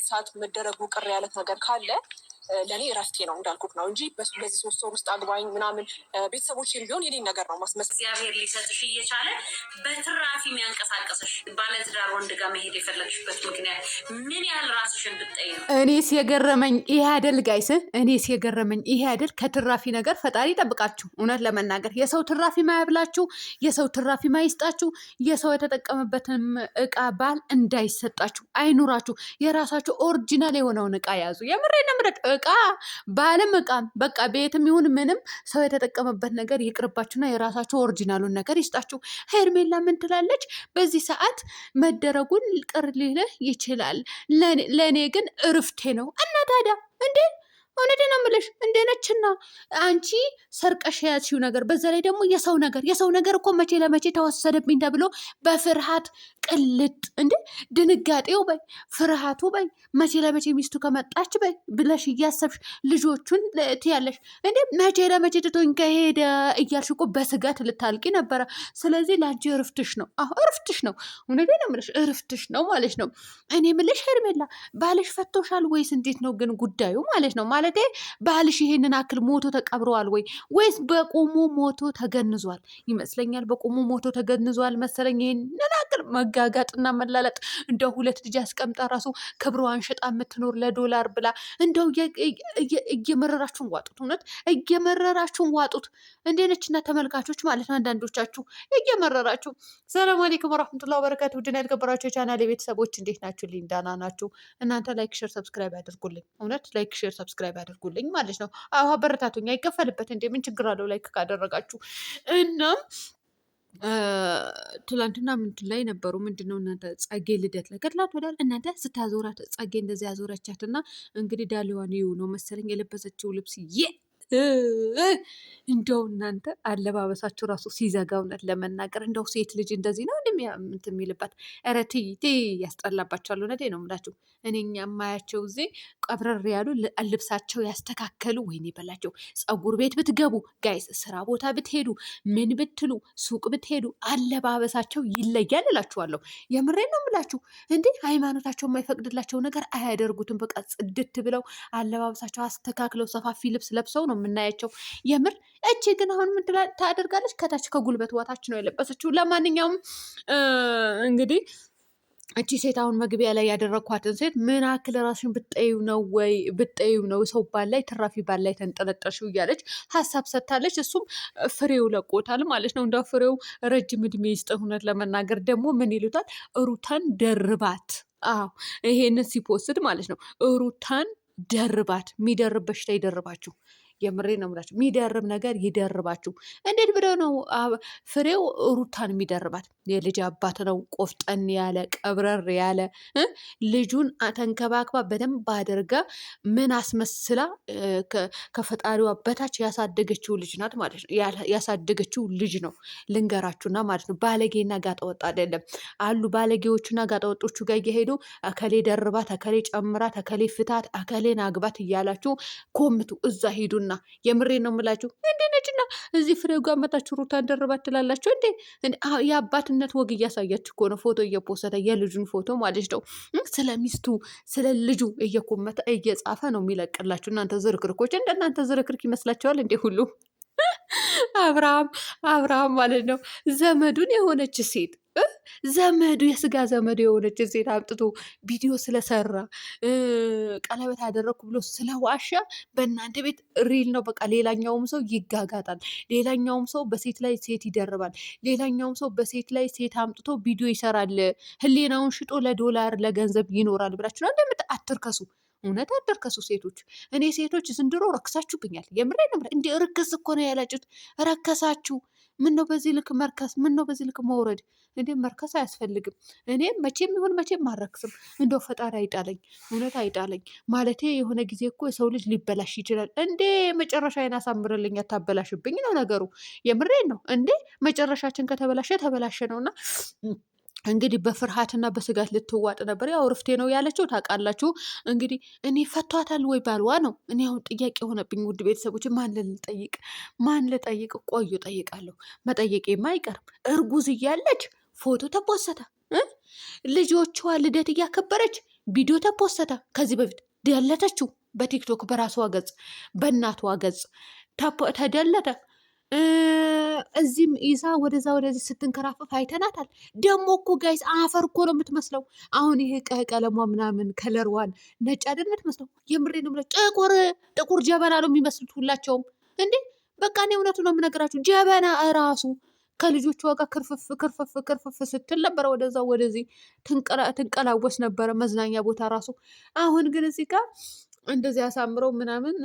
በዚህ ሰዓት መደረጉ ቅር ያለት ነገር ካለ ለእኔ እረፍቴ ነው እንዳልኩት ነው እንጂ በዚህ 3 ወር ውስጥ አግባኝ ምናምን ቤተሰቦችን ቢሆን የኔን ነገር ነው ማስመስ እግዚአብሔር ሊሰጥሽ እየቻለ በትራፊ የሚያንቀሳቀስሽ ባለትዳር ወንድ ጋር መሄድ የፈለግሽበት ምክንያት ምን ያህል ራስሽን ብትጠይ ነው? እኔስ የገረመኝ ይሄ አይደል ጋይስ? እኔስ የገረመኝ ይሄ አይደል? ከትራፊ ነገር ፈጣሪ ይጠብቃችሁ። እውነት ለመናገር የሰው ትራፊ ማያብላችሁ፣ የሰው ትራፊ ማይስጣችሁ፣ የሰው የተጠቀመበትን እቃ ባል እንዳይሰጣችሁ አይኑራችሁ። የራሳችሁ ኦሪጂናል የሆነውን እቃ ያዙ። የምሬን ነው የምልህ። እቃ ባልም እቃም በቃ ቤትም ይሁን ምንም ሰው የተጠቀመበት ነገር ይቅርባችሁና የራሳችሁ ኦሪጂናሉን ነገር ይስጣችሁ። ሄርሜላ ምን ትላለች? በዚህ ሰዓት መደረጉን ቅር ሊልህ ይችላል፣ ለእኔ ግን እርፍቴ ነው። እና ታዲያ እንዴ እውነቴን ነው የምልሽ። እንደነችና አንቺ ሰርቀሽ ያዝሽው ነገር፣ በዛ ላይ ደግሞ የሰው ነገር እኮ መቼ ለመቼ ተወሰደብኝ ተብሎ በፍርሃት ቅልጥ እንዴ ድንጋጤው በይ ፍርሃቱ በይ መቼ ለመቼ ሚስቱ ከመጣች በይ ብለሽ እያሰብሽ ልጆቹን ትያለሽ እንዴ መቼ ለመቼ ትቶኝ ከሄደ እያልሽ እኮ በስጋት ልታልቂ ነበረ። ስለዚህ ለአንቺ እርፍትሽ ነው። አዎ እርፍትሽ ነው። እውነቴን ነው የምልሽ እርፍትሽ ነው ማለት ነው። እኔ የምልሽ ሄርሜላ ባልሽ ፈቶሻል ወይስ እንዴት ነው ግን ጉዳዩ ማለት ነው? ማለቴ ባልሽ ይሄንን አክል ሞቶ ተቀብረዋል ወይስ በቁሙ ሞቶ ተገንዟል? ይመስለኛል በቁሙ ሞቶ ተገንዟል መሰለኝ። ይሄንን አክል መጋጋጥና መላለጥ እንደው 2 ልጅ አስቀምጣ ራሱ ክብሯን ሸጣ የምትኖር ለዶላር ብላ እንደው እየመረራችሁን ዋጡት። እውነት እየመረራችሁን ዋጡት። እንዴነችና ተመልካቾች ማለት ነው አንዳንዶቻችሁ እየመረራችሁ። ሰላም አለይኩም ወራህመቱላሂ ወበረካቱ። ውድና የተከበራችሁ የቻናሌ ቤተሰቦች እንዴት ናችሁ? ሊንዳና ናችሁ? እናንተ ላይክ ሼር ሰብስክራይብ ያድርጉልኝ። እውነት ላይክ ሼር ሰብስክራይብ ያድርጉልኝ ማለት ነው። አዎ አበረታቱኝ። አይከፈልበት እንዴ ምን ችግር አለው ላይክ ካደረጋችሁ? እናም ትላንትና ምንድን ላይ ነበሩ? ምንድነው እናንተ ጸጌ ልደት ላይ ከትላንት ወዲያ እናንተ ስታዞራት ጸጌ እንደዚህ ያዞረቻት እና እንግዲህ ዳሌዋን ይዩ ነው መሰለኝ የለበሰችው ልብስ እንደው እናንተ አለባበሳችሁ ራሱ ሲዘጋ እውነት ለመናገር እንደው ሴት ልጅ እንደዚህ ነው እንትን የሚልባት። ኧረ ትይ ያስጠላባቸዋል። እውነቴ ነው የምላችሁ። እኔኛ የማያቸው እዚህ ቀብረር ያሉ ልብሳቸው ያስተካከሉ ወይኔ በላቸው። ፀጉር ቤት ብትገቡ ጋይስ፣ ስራ ቦታ ብትሄዱ፣ ምን ብትሉ፣ ሱቅ ብትሄዱ አለባበሳቸው ይለያል እላችኋለሁ። የምሬን ነው የምላችሁ። እንዴ ሃይማኖታቸው የማይፈቅድላቸው ነገር አያደርጉትም። በቃ ጽድት ብለው አለባበሳቸው አስተካክለው ሰፋፊ ልብስ ለብሰው ነው የምናያቸው። የምር እቺ ግን አሁን ምን ታደርጋለች? ከታች ከጉልበት ዋታች ነው የለበሰችው። ለማንኛውም እንግዲህ እቺ ሴት አሁን መግቢያ ላይ ያደረግኳትን ሴት ምን አክል ራስሽን ብጠዩ ነው ሰው ባል ላይ ትራፊ ባል ላይ ተንጠለጠልሽው እያለች ሀሳብ ሰጥታለች። እሱም ፍሬው ለቆታል ማለት ነው። እንደ ፍሬው ረጅም እድሜ ይስጥ። እውነት ለመናገር ደግሞ ምን ይሉታል? ሩታን ደርባት። አዎ ይሄንን ሲፖስድ ማለት ነው። ሩታን ደርባት። የሚደርብ በሽታ ይደርባችሁ። የምሬ ነው የምላችሁ። የሚደርብ ነገር ይደርባችሁ። እንዴት ብለው ነው ፍሬው ሩታን የሚደርባት? የልጅ አባት ነው። ቆፍጠን ያለ ቀብረር ያለ ልጁን ተንከባክባ በደንብ አድርጋ ምን አስመስላ ከፈጣሪዋ በታች ያሳደገችው ልጅ ናት ማለት ነው። ያሳደገችው ልጅ ነው ልንገራችሁና ማለት ነው። ባለጌና ጋጠወጥ አይደለም አሉ። ባለጌዎቹና ጋጠወጦቹ ጋር እየሄዱ አከሌ ደርባት፣ አከሌ ጨምራት፣ አከሌ ፍታት፣ አከሌን አግባት እያላችሁ ኮምቱ። እዛ ሄዱና የምሬ ነው የምላችሁ። እንዴ ነችና እዚህ ፍሬው ጋር መታችሁ ሩታን ደርባት ትላላችሁ እንዴ? የአባትነት ወግ እያሳያችሁ እኮ ነው። ፎቶ እየፖሰተ የልጁን ፎቶ ማለት ነው። ስለ ሚስቱ ስለ ልጁ እየኮመተ እየጻፈ ነው የሚለቅላችሁ። እናንተ ዝርክርኮች እንደናንተ ዝርክርክ ይመስላችኋል እንዴ? ሁሉ አብርሃም ማለት ነው ዘመዱን የሆነች ሴት ዘመዱ የስጋ ዘመዱ የሆነች ሴት አምጥቶ ቪዲዮ ስለሰራ ቀለበት ያደረግኩ ብሎ ስለዋሻ በእናንተ ቤት ሪል ነው። በቃ ሌላኛውም ሰው ይጋጋጣል። ሌላኛውም ሰው በሴት ላይ ሴት ይደርባል። ሌላኛውም ሰው በሴት ላይ ሴት አምጥቶ ቪዲዮ ይሰራል። ህሌናውን ሽጦ ለዶላር ለገንዘብ ይኖራል ብላችሁ ነው እንደምት አትርከሱ። እውነት አደርከሱ ሴቶች። እኔ ሴቶች ዘንድሮ ረክሳችሁብኛል። የምሬ ነው። እንዲ ርክስ እኮ ነው ያላችሁት። ረከሳችሁ። ምን ነው በዚህ ልክ መርከስ? ምን ነው በዚህ ልክ መውረድ? እንዴ መርከስ አያስፈልግም። እኔ መቼም ይሁን መቼም አልረክስም። እንደው ፈጣሪ አይጣለኝ፣ እውነት አይጣለኝ። ማለቴ የሆነ ጊዜ እኮ የሰው ልጅ ሊበላሽ ይችላል። እንዴ መጨረሻዬን አሳምርልኝ፣ አታበላሽብኝ ነው ነገሩ። የምሬን ነው። እንዴ መጨረሻችን ከተበላሸ ተበላሸ ነውና እንግዲህ በፍርሃትና በስጋት ልትዋጥ ነበር። ያው ርፍቴ ነው ያለችው ታውቃላችሁ። እንግዲህ እኔ ፈቷታል ወይ ባልዋ ነው። እኔ አሁን ጥያቄ የሆነብኝ ውድ ቤተሰቦች፣ ማን ልጠይቅ? ቆዩ ጠይቃለሁ። መጠየቄማ አይቀርም። እርጉዝ እያለች ፎቶ ተፖሰተ። ልጆቿ ልደት እያከበረች ቪዲዮ ተፖሰተ ከዚህ በፊት ደለተችው። በቲክቶክ በራሷ ገጽ በእናቷ ገጽ ተደለተ። እዚህም ይዛ ወደዛ ወደዚህ ስትንከራፈፍ አይተናታል። ደግሞ እኮ ጋይስ አፈር እኮ ነው የምትመስለው። አሁን ይሄ ቀለሟ ምናምን ከለርዋን ነጭ አይደል የምትመስለው? የምሬ ነው ጥቁር ጀበና ነው የሚመስሉት ሁላቸውም። እንዴ በቃ እኔ እውነቱ ነው የምነግራችሁ። ጀበና እራሱ ከልጆቿ ጋር ክርፍፍ ስትል ነበረ። ወደዛ ወደዚህ ትንቀላወስ ነበረ መዝናኛ ቦታ ራሱ። አሁን ግን እዚህ ጋር እንደዚህ አሳምረው ምናምን።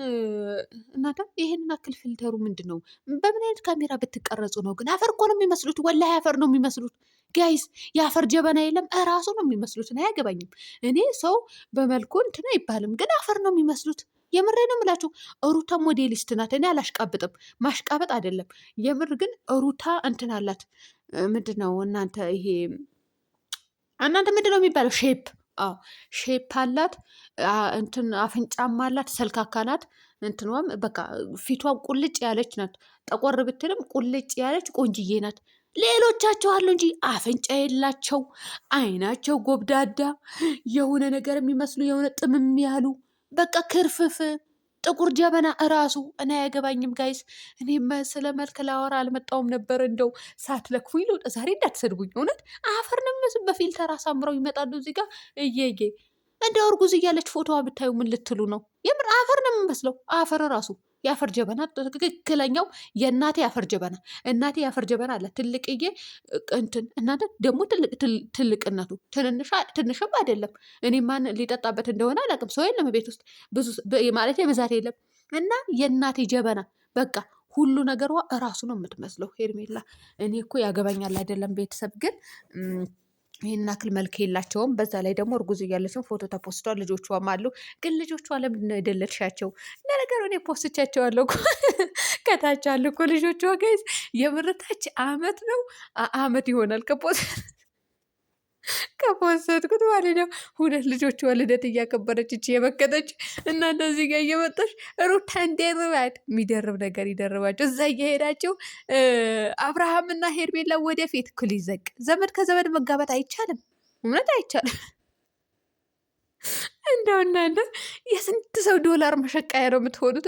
እናንተ ይሄንን አክል ፊልተሩ ምንድን ነው? በምን አይነት ካሜራ ብትቀረጹ ነው? ግን አፈር እኮ ነው የሚመስሉት። ወላሂ አፈር ነው የሚመስሉት ጋይስ። የአፈር ጀበና የለም እራሱ ነው የሚመስሉት። እኔ አያገባኝም። እኔ ሰው በመልኩ እንትን አይባልም፣ ግን አፈር ነው የሚመስሉት። የምሬ ነው የምላችሁ። ሩታ ሞዴሊስት ናት። እኔ አላሽቃብጥም፣ ማሽቃበጥ አይደለም። የምር ግን ሩታ እንትን አላት። ምንድን ነው እናንተ ይሄ ምንድን ነው የሚባለው? ሼፕ አላት። እንትን አፍንጫም አላት። ሰልካካ ናት። እንትኗም በቃ ፊቷም ቁልጭ ያለች ናት። ጠቆር ብትልም ቁልጭ ያለች ቆንጅዬ ናት። ሌሎቻቸው አሉ እንጂ አፍንጫ የላቸው፣ አይናቸው ጎብዳዳ የሆነ ነገር የሚመስሉ የሆነ ጥምም ያሉ በቃ ክርፍፍ ጥቁር ጀበና እራሱ። እኔ አያገባኝም ጋይስ። እኔም ስለ መልክ ላወራ አልመጣውም ነበር። እንደው ሳትለክፉኝ ልውጣ ዛሬ። እንዳትሰድቡኝ። እውነት አፈር ነው የሚመስል። በፊልተር አሳምረው ይመጣሉ እዚህ ጋር እየዬ። እንደ እርጉዝ እያለች ፎቶዋ ብታዩ ምን ልትሉ ነው? የምር አፈር ነው የሚመስለው። አፈር እራሱ የአፈር ጀበና ትክክለኛው የእናቴ የአፈር ጀበና። እናቴ የአፈር ጀበና አለ ትልቅዬ እንትን። እናንተ ደግሞ ትልቅነቱ ትንሽም አይደለም። እኔ ማን ሊጠጣበት እንደሆነ አላውቅም። ሰው የለም ቤት ውስጥ ብዙ ማለት ብዛት የለም። እና የእናቴ ጀበና በቃ ሁሉ ነገሯ እራሱ ነው የምትመስለው። ሄርሜላ እኔ እኮ ያገባኛል አይደለም። ቤተሰብ ግን ይህን አክል መልክ የላቸውም። በዛ ላይ ደግሞ እርጉዝ እያለችው ፎቶ ተፖስቷል። ልጆቿም አሉ። ግን ልጆቿ ለምንድን ነው የደለልሻቸው? ለነገሩ እኔ ፖስቻቸዋለሁ እኮ ከታች አሉ እኮ ልጆቿ ጋይዝ። የምርታች አመት ነው አመት ይሆናል ከፖስትኩት ማለት ነው። ሁለት ልጆቿ ልደት እያከበረች እቺ የመከተች እና እንደዚህ ጋር እየመጣች ሩታ እንደርባት የሚደርብ ነገር ይደርባቸው። እዛ እየሄዳቸው አብርሃምና ሄርሜላ ወደፊት ኩል ይዘቅ። ዘመድ ከዘመድ መጋባት አይቻልም፣ እውነት አይቻልም። እንደው እናንተ የስንት ሰው ዶላር መሸቃያ ነው የምትሆኑት?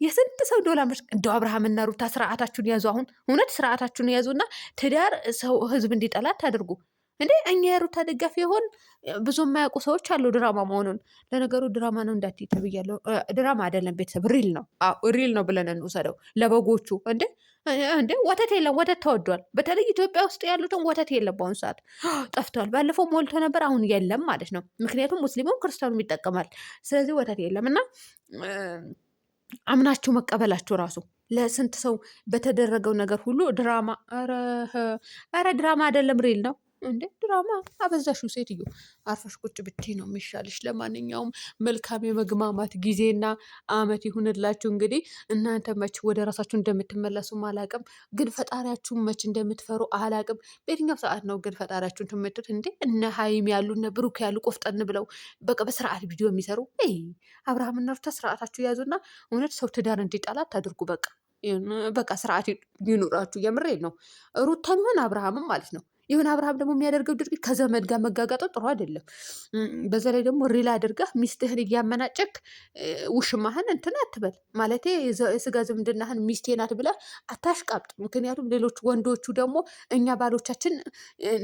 የስንት ሰው ዶላር እንደው አብርሃምና ሩታ ስርዓታችሁን ያዙ። አሁን እውነት ስርዓታችሁን ያዙና ትዳር ሰው ህዝብ እንዲጠላት ታደርጉ እንዴ። እኛ የሩታ ደጋፊ የሆን ብዙ የማያውቁ ሰዎች አሉ ድራማ መሆኑን። ለነገሩ ድራማ ነው እንዳትዪ ተብያለሁ። ድራማ አይደለም ቤተሰብ፣ ሪል ነው። ሪል ነው ብለን እንውሰደው ለበጎቹ። እንዴ ወተት የለም፣ ወተት ተወዷል። በተለይ ኢትዮጵያ ውስጥ ያሉትን ወተት የለም በአሁኑ ሰዓት ጠፍቷል። ባለፈው ሞልቶ ነበር፣ አሁን የለም ማለት ነው። ምክንያቱም ሙስሊሙም ክርስቲያኑም ይጠቀማል። ስለዚህ ወተት የለም እና አምናችሁ መቀበላችሁ ራሱ ለስንት ሰው በተደረገው ነገር ሁሉ ድራማ። ኧረ ድራማ አይደለም ሪል ነው። እንዴ ድራማ አበዛሹ ሴትዮ። አርፈሽ ቁጭ ብትይ ነው የሚሻልሽ። ለማንኛውም መልካም የመግማማት ጊዜና አመት ይሁንላችሁ። እንግዲህ እናንተ መች ወደ ራሳችሁ እንደምትመለሱም አላቅም፣ ግን ፈጣሪያችሁን መች እንደምትፈሩ አላቅም። በየትኛው ሰዓት ነው ግን ፈጣሪያችሁን ትምትት? እንዴ እነ ሀይም ያሉ እነ ብሩክ ያሉ ቆፍጠን ብለው በቃ በስርዓት ቪዲዮ የሚሰሩ። አብርሃምና ሩታ ስርዓታችሁ ያዙና እውነት ሰው ትዳር እንዲጣላት ታድርጉ። በቃ ስርዓት ይኑራችሁ። የምሬን ነው። ሩታም ሆን አብርሃምም ማለት ነው። ይሁን አብርሃም ደግሞ የሚያደርገው ድርጊት ከዘመድ ጋር መጋጋጠው ጥሩ አይደለም። በዛ ላይ ደግሞ ሪል አድርገህ ሚስትህን እያመናጨክ ውሽማህን እንትን አትበል። ማለቴ የስጋ ዝምድናህን ሚስቴ ናት ብለህ አታሽቃብጥ። ምክንያቱም ሌሎች ወንዶቹ ደግሞ እኛ ባሎቻችን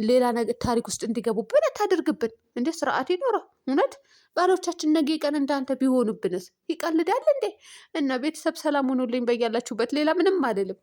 ሌላ ነገር ታሪክ ውስጥ እንዲገቡብን አታድርግብን። እንዴ ስርዓት ይኖረው። እውነት ባሎቻችን ነገ ቀን እንዳንተ ቢሆኑብንስ? ይቀልዳል እንዴ? እና ቤተሰብ ሰላም ሆኖልኝ በያላችሁበት። ሌላ ምንም አይደለም።